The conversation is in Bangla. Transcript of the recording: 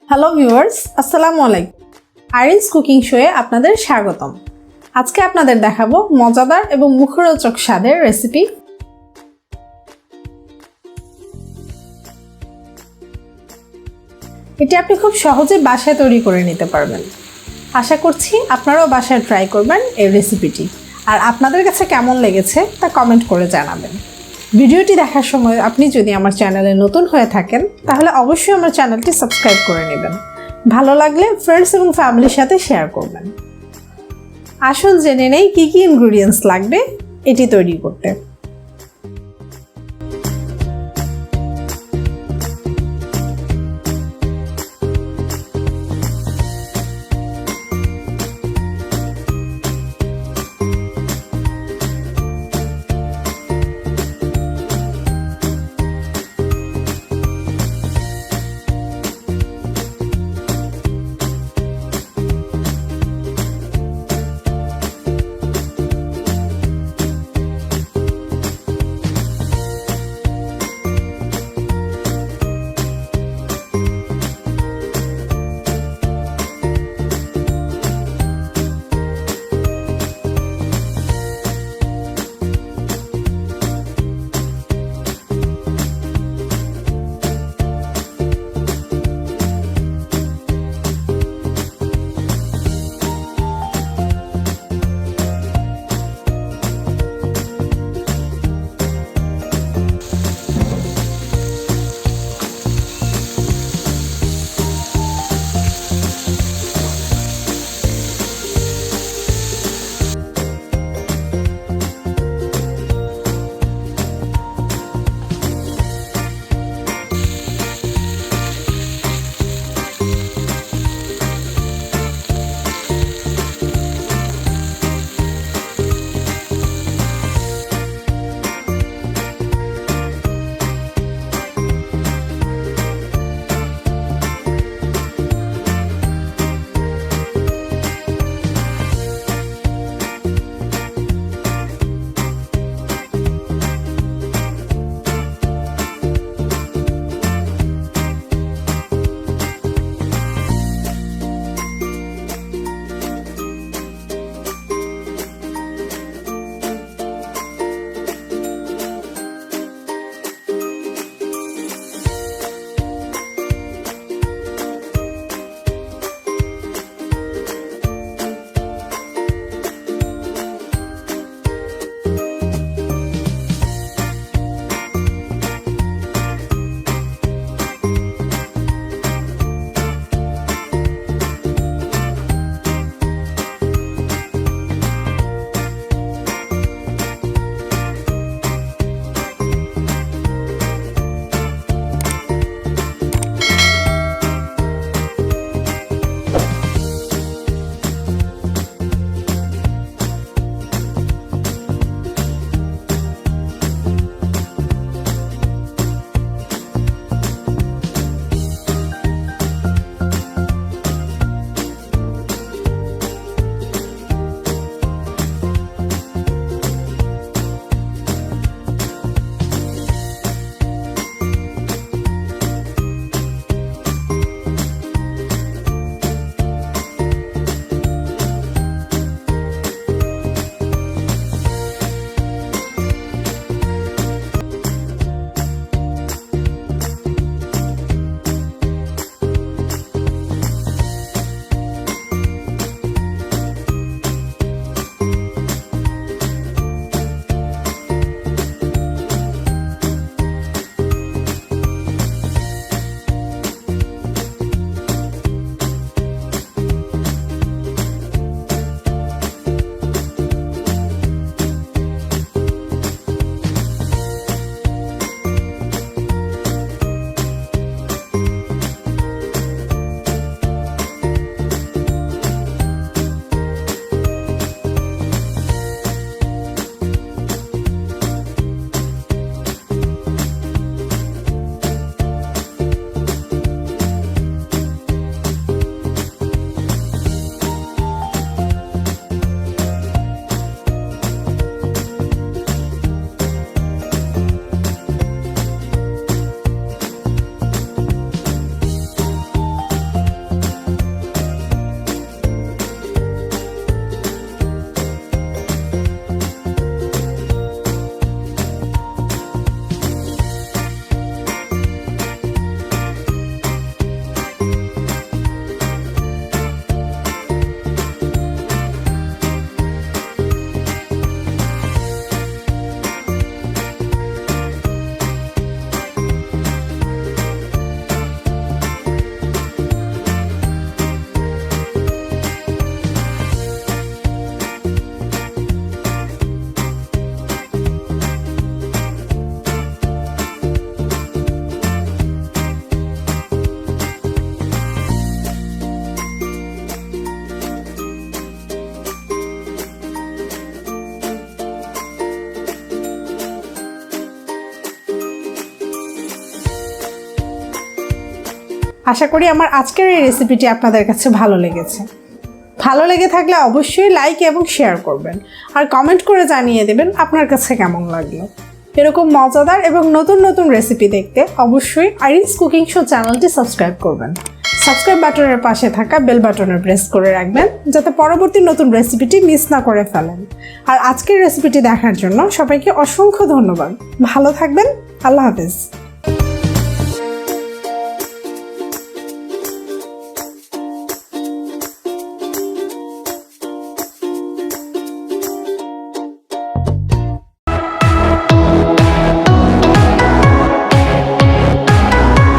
হ্যালো ভিউয়ার্স, আসসালামু আলাইকুম। আইরিনস কুকিং শোয়ে আপনাদের স্বাগতম। আজকে আপনাদের দেখাবো মজাদার এবং মুখরোচক স্বাদের রেসিপি। এটি আপনি খুব সহজে বাসায় তৈরি করে নিতে পারবেন। আশা করছি আপনারাও বাসায় ট্রাই করবেন এই রেসিপিটি। আর আপনাদের কাছে কেমন লেগেছে তা কমেন্ট করে জানাবেন। ভিডিওটি দেখার সময় আপনি যদি আমার চ্যানেলে নতুন হয়ে থাকেন তাহলে অবশ্যই আমার চ্যানেলটি সাবস্ক্রাইব করে নেবেন। ভালো লাগলে ফ্রেন্ডস এবং ফ্যামিলির সাথে শেয়ার করবেন। আসুন জেনে নেই কী কী ইনগ্রেডিয়েন্টস লাগবে এটি তৈরি করতে। আশা করি আমার আজকের এই রেসিপিটি আপনাদের কাছে ভালো লেগেছে। ভালো লেগে থাকলে অবশ্যই লাইক এবং শেয়ার করবেন আর কমেন্ট করে জানিয়ে দেবেন আপনার কাছে কেমন লাগলো। এরকম মজাদার এবং নতুন নতুন রেসিপি দেখতে অবশ্যই আইরিনস কুকিং শো চ্যানেলটি সাবস্ক্রাইব করবেন। সাবস্ক্রাইব বাটনের পাশে থাকা বেল বাটনে প্রেস করে রাখবেন যাতে পরবর্তী নতুন রেসিপিটি মিস না করে ফেলেন। আর আজকের রেসিপিটি দেখার জন্য সবাইকে অসংখ্য ধন্যবাদ। ভালো থাকবেন। আল্লাহ হাফেজ।